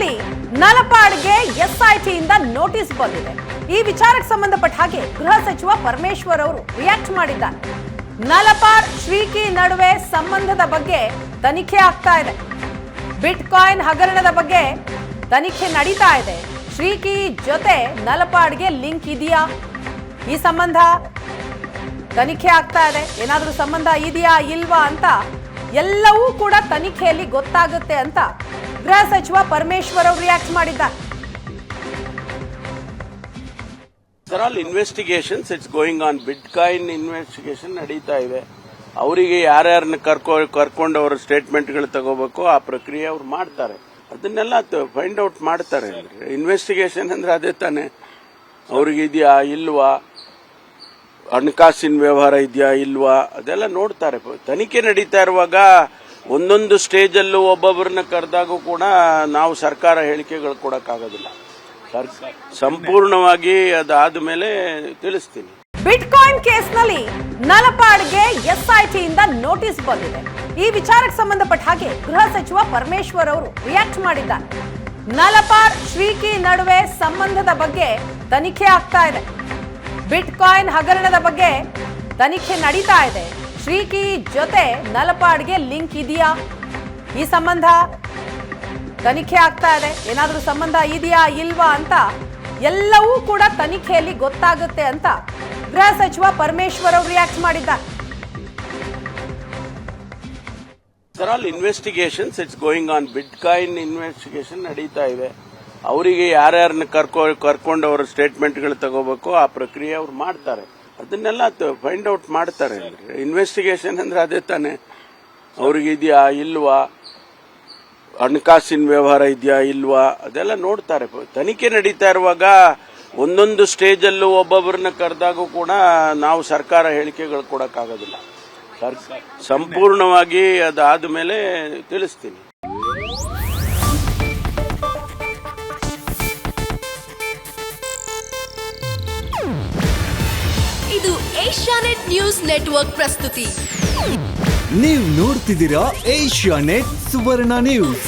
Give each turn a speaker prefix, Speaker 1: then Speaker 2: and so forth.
Speaker 1: ಕೇಸ್ನಲ್ಲಿ ನಲಪಾಡ್ಗೆ ಎಸ್ಐಟಿಯಿಂದ ನೋಟಿಸ್ ಬಂದಿದೆ. ಈ ವಿಚಾರಕ್ಕೆ ಸಂಬಂಧಪಟ್ಟ ಹಾಗೆ ಗೃಹ ಸಚಿವ ಪರಮೇಶ್ವರ್ ಅವರು ರಿಯಾಕ್ಟ್ ಮಾಡಿದ್ದಾರೆ. ನಲಪಾಡ್ ಶ್ರೀಕಿ ನಡುವೆ ಸಂಬಂಧದ ಬಗ್ಗೆ ತನಿಖೆ ಆಗ್ತಾ ಇದೆ. ಬಿಟ್ಕಾಯಿನ್ ಹಗರಣದ ಬಗ್ಗೆ ತನಿಖೆ ನಡೀತಾ ಇದೆ. ಶ್ರೀಕಿ ಜೊತೆ ನಲಪಾಡ್ಗೆ ಲಿಂಕ್ ಇದೆಯಾ, ಈ ಸಂಬಂಧ ತನಿಖೆ ಆಗ್ತಾ ಇದೆ. ಏನಾದರೂ ಸಂಬಂಧ ಇದೆಯಾ ಇಲ್ವಾ ಅಂತ ಎಲ್ಲವೂ ಕೂಡ ತನಿಖೆಯಲ್ಲಿ ಗೊತ್ತಾಗುತ್ತೆ ಅಂತ ಗೃಹ ಸಚಿವ ಪರಮೇಶ್ವರ್ ಅವರು ರಿಯಾಕ್ಟ್ ಮಾಡಿದ್ದಾರೆ.
Speaker 2: There are all investigations. It's going on. Bitcoin investigation ನಡೀತಾ ಇದೆ. ಅವರಿಗೆ ಯಾರ್ಯಾರನ್ನ ಕರ್ಕೊಂಡು ಅವರ ಸ್ಟೇಟ್ಮೆಂಟ್ಗಳು ತಗೋಬೇಕು ಆ ಪ್ರಕ್ರಿಯೆ ಅವ್ರು ಮಾಡ್ತಾರೆ. ಅದನ್ನೆಲ್ಲ ಫೈಂಡ್ ಔಟ್ ಮಾಡ್ತಾರೆ. ಇನ್ವೆಸ್ಟಿಗೇಷನ್ ಅಂದ್ರೆ ಅದೇ ತಾನೆ. ಅವ್ರಿಗೆ ಇದೆಯಾ ಇಲ್ವಾ, ಹಣಕಾಸಿನ ವ್ಯವಹಾರ ಇದೆಯಾ ಇಲ್ವಾ ಅದೆಲ್ಲ ನೋಡ್ತಾರೆ. ತನಿಖೆ ನಡೀತಾ ಇರುವಾಗ ಒಂದೊಂದು ಸ್ಟೇಜ್ ಅಲ್ಲೂ ಒಬ್ಬೊಬ್ಬರನ್ನ ಕರೆದಾಗೂ ಕೂಡ ನಾವು ಸರ್ಕಾರ ಹೇಳಿಕೆಗಳು ಕೊಡಕ್ಕಾಗೋದಿಲ್ಲ. ಸಂಪೂರ್ಣವಾಗಿ ಅದಾದ ಮೇಲೆ ತಿಳಿಸ್ತೀನಿ.
Speaker 1: ಬಿಟ್ಕಾಯಿನ್ ಕೇಸ್ನಲ್ಲಿ ನಲಪಾಡ್ಗೆ ಎಸ್ಐಟಿಯಿಂದ ನೋಟಿಸ್ ಬಂದಿದೆ. ಈ ವಿಚಾರಕ್ಕೆ ಸಂಬಂಧಪಟ್ಟ ಹಾಗೆ ಗೃಹ ಸಚಿವ ಪರಮೇಶ್ವರ್ ಅವರು ರಿಯಾಕ್ಟ್ ಮಾಡಿದ್ದಾರೆ. ನಲಪಾಡ್ ಶ್ರೀಕಿ ನಡುವೆ ಸಂಬಂಧದ ಬಗ್ಗೆ ತನಿಖೆ ಆಗ್ತಾ ಇದೆ. ಬಿಟ್ಕಾಯಿನ್ ಹಗರಣದ ಬಗ್ಗೆ ತನಿಖೆ ನಡೀತಾ ಇದೆ. ಶ್ರೀಕಿ ಜೊತೆ ನಲಪಾಡ್ಗೆ ಲಿಂಕ್ ಇದೆಯಾ, ಈ ಸಂಬಂಧ ತನಿಖೆ ಆಗ್ತಾ ಇದೆ. ಏನಾದರೂ ಸಂಬಂಧ ಇದೆಯಾ ಇಲ್ವಾ ಅಂತ ಎಲ್ಲವೂ ಕೂಡ ತನಿಖೆಯಲ್ಲಿ ಗೊತ್ತಾಗುತ್ತೆ ಅಂತ ಗೃಹ ಸಚಿವ ಪರಮೇಶ್ವರ್ ಅವರು ರಿಯಾಕ್ಟ್ ಮಾಡಿದ್ದಾರೆ.
Speaker 2: There are all investigations. It's going on. Bitcoin investigation ನಡೀತಾ ಇದೆ. ಅವರಿಗೆ ಯಾರ್ಯಾರನ್ನ ಕರ್ಕೊಂಡು ಅವರ ಸ್ಟೇಟ್ಮೆಂಟ್ಗಳು ತಗೋಬೇಕು ಆ ಪ್ರಕ್ರಿಯೆ ಅವ್ರು ಮಾಡ್ತಾರೆ. ಅದನ್ನೆಲ್ಲ ಫೈಂಡ್ ಔಟ್ ಮಾಡ್ತಾರೆ. ಇನ್ವೆಸ್ಟಿಗೇಷನ್ ಅಂದ್ರೆ ಅದೇ ತಾನೆ. ಅವ್ರಿಗೆ ಇದೆಯಾ ಇಲ್ವಾ, ಹಣಕಾಸಿನ ವ್ಯವಹಾರ ಇದೆಯಾ ಇಲ್ವಾ ಅದೆಲ್ಲ ನೋಡ್ತಾರೆ. ತನಿಖೆ ನಡೀತಾ ಇರುವಾಗ ಒಂದೊಂದು ಸ್ಟೇಜ್ ಅಲ್ಲೂ ಒಬ್ಬೊಬ್ಬರನ್ನ ಕರೆದಾಗೂ ಕೂಡ ನಾವು ಸರ್ಕಾರ ಹೇಳಿಕೆಗಳು ಕೊಡಕ್ಕಾಗೋದಿಲ್ಲ. ಸಂಪೂರ್ಣವಾಗಿ ಅದಾದ ಮೇಲೆ ತಿಳಿಸ್ತೀನಿ.
Speaker 3: ಇದು ಏಷ್ಯಾನೆಟ್ ನ್ಯೂಸ್ ನೆಟ್ವರ್ಕ್ ಪ್ರಸ್ತುತಿ.
Speaker 4: ನೀವು ನೋಡ್ತಿದ್ದೀರಾ ಏಷ್ಯಾನೆಟ್ ಸುವರ್ಣ ನ್ಯೂಸ್.